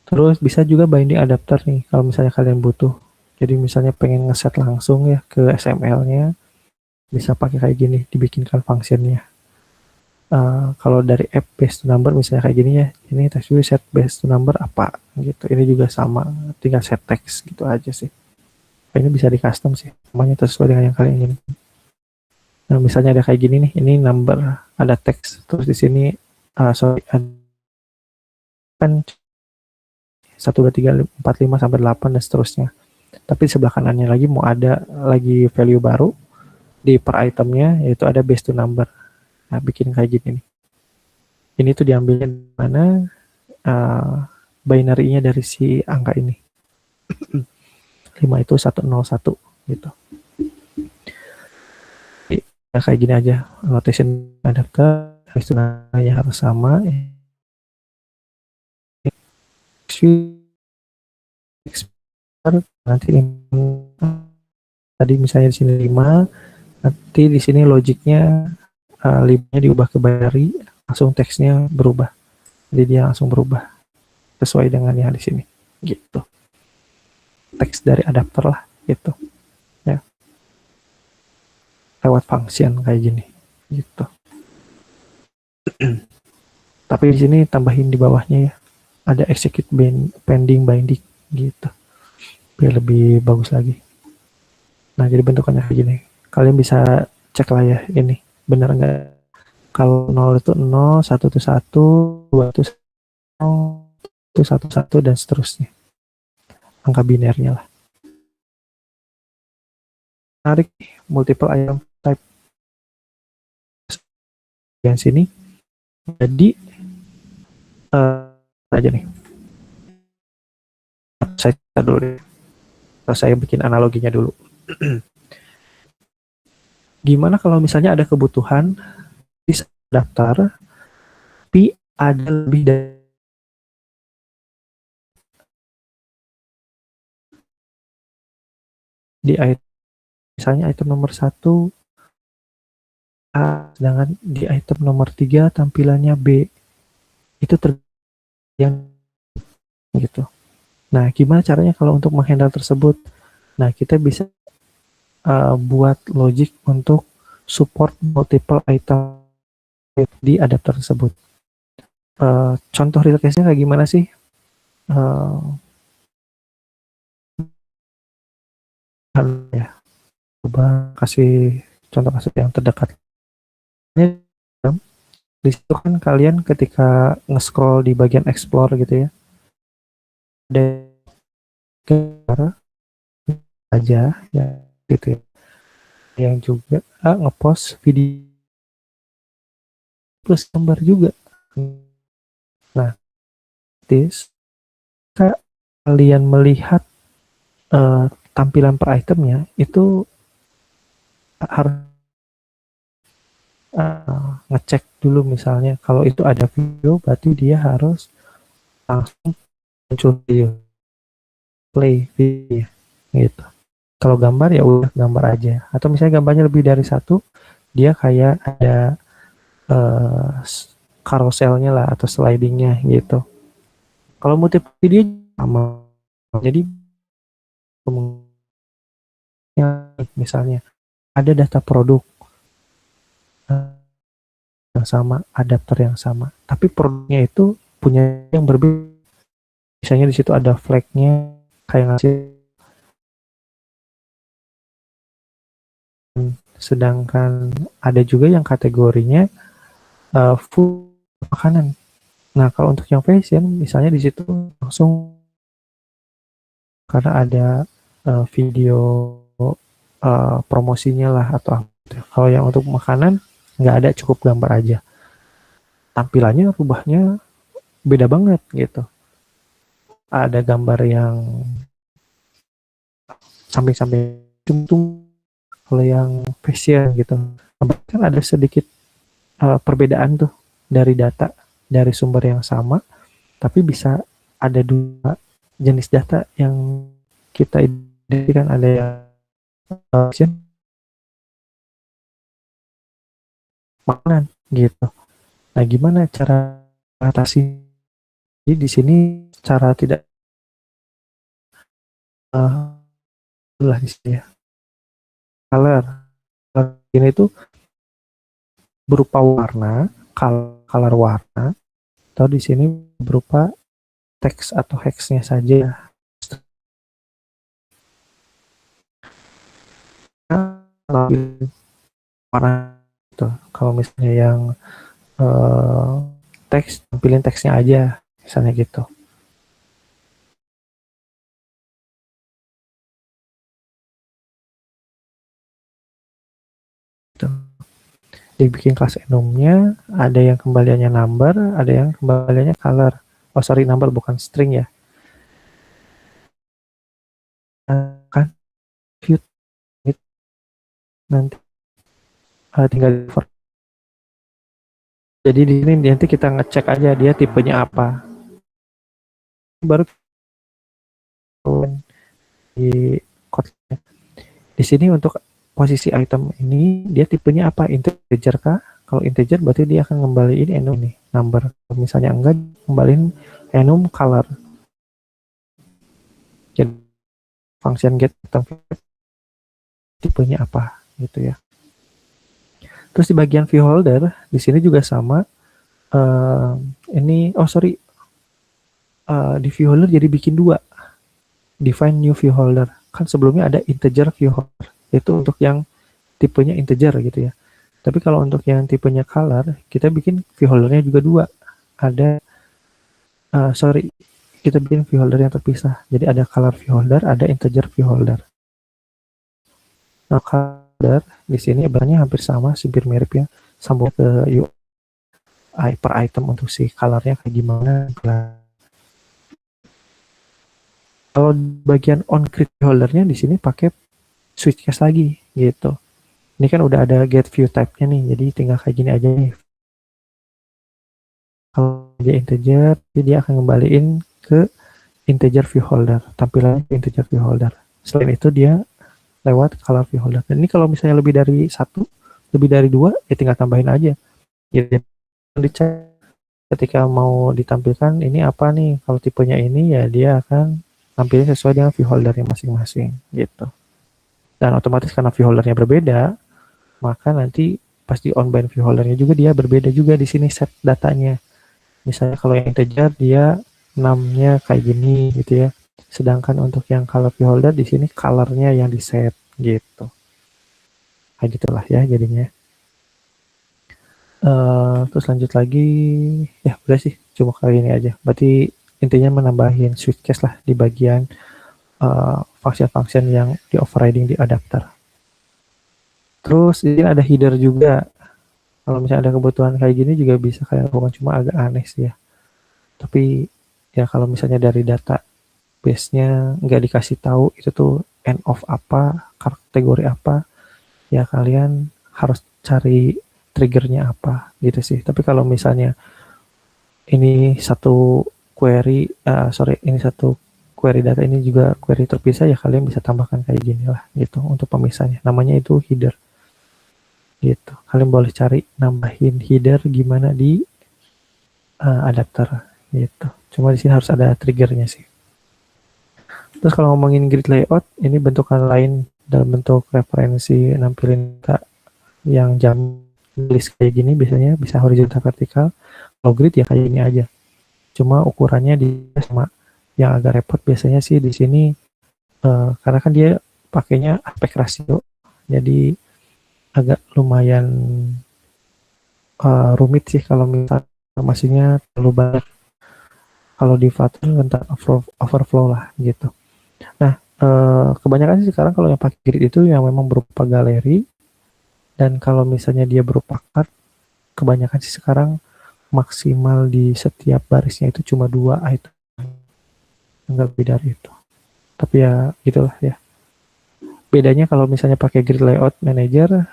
Terus bisa juga binding adapter nih kalau misalnya kalian butuh. Jadi misalnya pengen ngeset langsung ya ke XML-nya, bisa pakai kayak gini, dibikinkan functionnya. Kalau dari app base to number misalnya kayak gini ya, ini text view set base to number apa gitu. Ini juga sama, tinggal set text gitu aja sih. Ini bisa di custom sih, namanya sesuai dengan yang kalian ingin. Nah misalnya ada kayak gini nih, ini number, ada teks, terus di sini kan 1, 2, 3, 4, 5 sampai 8 dan seterusnya. Tapi di sebelah kanannya lagi mau ada lagi value baru di per itemnya, yaitu ada base to number. Nah bikin kayak gini nih. Ini tuh diambilnya dari mana, binary-nya dari si angka ini. 5 itu 101 gitu. Ya, kayak gini aja, annotation adapter, base to number harus sama. Nanti tadi misalnya di sini 5, nanti di sini logiknya 5-nya diubah ke binary, langsung teksnya berubah. Jadi dia langsung berubah sesuai dengan yang di sini gitu. Teks dari adapter lah gitu. Ya. Lewat function kayak gini gitu. Tapi di sini tambahin di bawahnya ya, ada execute pending binding gitu, biar lebih bagus lagi. Nah jadi bentukannya kayak gini, kalian bisa cek lah ya ini benar nggak. Kalau 0 itu 0, 1 itu 1, 2 itu 0, itu 1, 1 dan seterusnya, angka binernya lah. Menarik, multiple item type yang sini. Jadi aja nih, saya dulu deh. Saya bikin analoginya dulu. Gimana kalau misalnya ada kebutuhan di daftar, tapi ada lebih dari di item, misalnya item nomor 1 A, sedangkan di item nomor 3 tampilannya B, itu yang gitu. Nah, gimana caranya kalau untuk menghandle tersebut? Nah, kita bisa buat logic untuk support multiple item di adapter tersebut. Contoh real case-nya kayak gimana sih? Ya, coba kasih contoh kasus yang terdekat. Di situ kan kalian ketika nge-scroll di bagian explore gitu ya, ada gambar aja ya gitu ya, yang juga ngepost video plus gambar juga. Nah, this kalian melihat tampilan per itemnya itu harus ngecek dulu, misalnya kalau itu ada video berarti dia harus langsung muncul video, play video gitu. Kalau gambar ya udah gambar aja, atau misalnya gambarnya lebih dari satu, dia kayak ada carouselnya lah atau slidingnya gitu. Kalau multi video sama, jadi misalnya ada data produk, yang sama, adapter yang sama, tapi produknya itu punya yang berbeda. Misalnya di situ ada flag-nya kayak ngasih, sedangkan ada juga yang kategorinya food makanan. Nah, kalau untuk yang fashion, misalnya di situ langsung karena ada video promosinya lah atau apa. Kalau yang untuk makanan nggak ada, cukup gambar aja. Tampilannya rubahnya beda banget gitu. Ada gambar yang samping-samping tung, kalau yang fashion gitu. Kan ada sedikit perbedaan tuh dari data dari sumber yang sama, tapi bisa ada dua jenis data yang kita identikan, ada yang fashion makanan gitu. Nah, gimana cara atasi? Jadi di sini cara tidak lah di sini ya. Color. Ini tuh berupa warna, color warna, atau di sini berupa teks atau hexnya saja. Warna itu. Kalau misalnya yang teks, tampilin teksnya aja, misalnya gitu. Dibikin kelas enumnya, ada yang kembaliannya number, ada yang kembaliannya color. Oh sorry, number bukan string ya. Kan view nanti tinggal jadi di sini nanti kita ngecek aja dia tipenya apa, baru di code. Di sini untuk posisi item ini dia tipenya apa, integer kah? Kalau integer berarti dia akan ngembaliin enum ini number. Kalau misalnya enggak, kembaliin enum color. Jadi function get item tipenya apa gitu ya. Terus di bagian view holder di sini juga sama. Ini di view holder jadi bikin dua, define new view holder. Kan sebelumnya ada integer view holder, itu untuk yang tipenya integer gitu ya. Tapi kalau untuk yang tipenya color, kita bikin view holdernya juga dua. Ada kita bikin view holder yang terpisah. Jadi ada color view holder, ada integer view holder. Nah, color di sini sebenarnya hampir sama, hampir mirip ya. Sambung ke UI per item untuk si colornya kayak gimana. Kalau bagian on create holdernya di sini pakai switch case lagi gitu. Ini kan udah ada get view type-nya nih, jadi tinggal kayak gini aja nih. Kalau dia integer, dia akan kembaliin ke integer view holder, tampilannya ke integer view holder. Selain itu dia lewat color view holder. Dan ini kalau misalnya lebih dari satu, lebih dari dua, ya tinggal tambahin aja. Jadi dicek ketika mau ditampilkan ini apa nih, kalau tipenya ini ya dia akan tampilnya sesuai dengan view holdernya masing-masing gitu. Dan otomatis karena view holdernya berbeda, maka nanti pasti on-bind view holdernya juga dia berbeda juga di sini set datanya. Misalnya kalau yang integer dia 6-nya kayak gini gitu ya. Sedangkan untuk yang color view holder di sini colornya yang di set gitu. Kayak gitulah ya jadinya. Terus lanjut lagi, ya udah sih cuma kali ini aja. Berarti intinya menambahin switch case lah di bagian function-function yang di overriding di adapter. Terus ini ada header juga. Kalau misalnya ada kebutuhan kayak gini juga bisa kayak, bukan cuma agak aneh sih ya. Tapi ya kalau misalnya dari data base-nya nggak dikasih tahu itu tuh end of apa, kategori apa, ya kalian harus cari triggernya apa gitu sih. Tapi kalau misalnya ini satu query, ini satu query data, ini juga query terpisah, ya kalian bisa tambahkan kayak gini lah gitu untuk pemisahnya. Namanya itu header. Gitu. Kalian boleh cari nambahin header gimana di adapter gitu. Cuma di sini harus ada triggernya sih. Terus kalau ngomongin grid layout, ini bentukan lain dalam bentuk referensi nampilin data yang jam list kayak gini biasanya bisa horizontal vertikal. Kalau grid ya kayak ini aja. Cuma ukurannya dia sama. Yang agak repot biasanya sih di sini karena kan dia pakainya aspek rasio. Jadi agak lumayan rumit sih kalau misalnya informasinya terlalu banyak. Kalau di Flutter rentan overflow lah gitu. Nah, kebanyakan sih sekarang kalau yang pakai grid itu yang memang berupa galeri, dan kalau misalnya dia berupa card, kebanyakan sih sekarang maksimal di setiap barisnya itu cuma 2 item, enggak lebih dari itu. Tapi ya gitulah ya. Bedanya kalau misalnya pakai grid layout manager,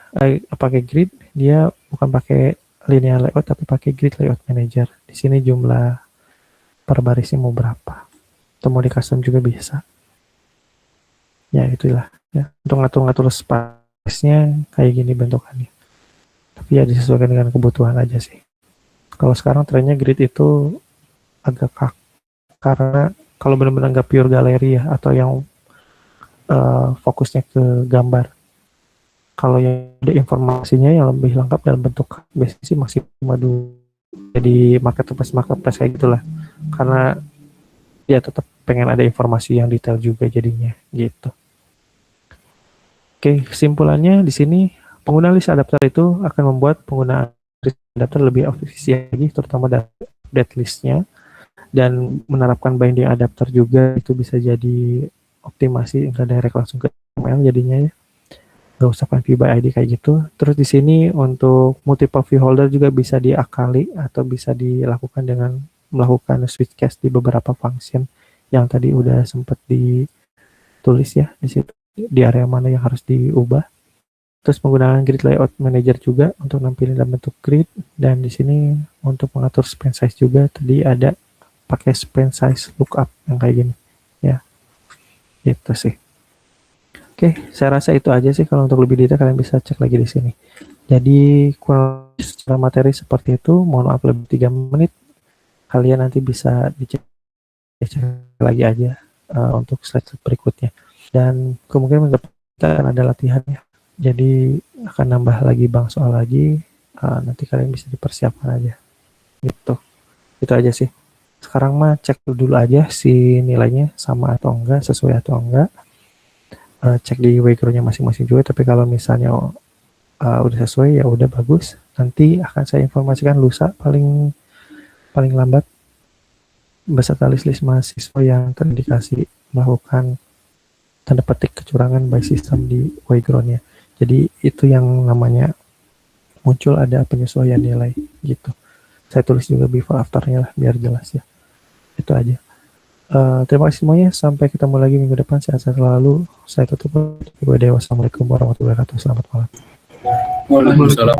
pakai grid dia bukan pakai linear layout tapi pakai grid layout manager. Di sini jumlah per barisnya mau berapa. Atau mau di custom juga bisa. Ya itulah ya. Untuk ngatur-ngatur space-nya kayak gini bentukannya. Tapi ya disesuaikan dengan kebutuhan aja sih. Kalau sekarang trennya grid itu agak kaku karena kalau benar-benar nggak pure galeri ya atau yang fokusnya ke gambar. Kalau yang ada informasinya yang lebih lengkap dalam bentuk biasanya sih masih cuma jadi marketplace kayak gitulah. Karena ya tetap pengen ada informasi yang detail juga jadinya gitu. Oke, kesimpulannya di sini pengguna list adapter itu akan membuat penggunaan list adapter lebih efisien lagi, terutama dari update listnya, dan menerapkan binding adapter juga itu bisa jadi optimasi nggak direct langsung ke email jadinya ya, nggak usah view by ID kayak gitu. Terus di sini untuk multiple view holder juga bisa diakali atau bisa dilakukan dengan melakukan switch case di beberapa function yang tadi udah sempat ditulis ya di situ, di area mana yang harus diubah. Terus penggunaan grid layout manager juga untuk nampilin dalam bentuk grid, dan di sini untuk mengatur span size juga tadi ada pakai span size lookup yang kayak gini ya. Itu sih. Oke, saya rasa itu aja sih. Kalau untuk lebih detail kalian bisa cek lagi di sini. Jadi kurang secara materi seperti itu. Mohon maaf lebih 3 menit. Kalian nanti bisa dicek lagi aja untuk slide berikutnya. Dan kemungkinan kita akan ada latihannya. Jadi akan nambah lagi bang soal lagi. Nanti kalian bisa dipersiapkan aja. Gitu. Itu aja sih. Sekarang mah cek dulu aja si nilainya sama atau enggak, sesuai atau enggak. Cek di Wayground-nya masing-masing juga. Tapi kalau misalnya udah sesuai ya udah bagus. Nanti akan saya informasikan lusa paling lambat beserta list-list mahasiswa yang terindikasi melakukan tanda petik kecurangan by system di Wayground-nya. Jadi itu yang namanya muncul ada penyesuaian nilai gitu. Saya tulis juga before afternya lah biar jelas ya. Itu aja. Terima kasih semuanya. Sampai ketemu lagi minggu depan. Sehat-sehat selalu. Saya tutup. Wassalamualaikum warahmatullahi wabarakatuh. Selamat malam. Waalaikumsalam.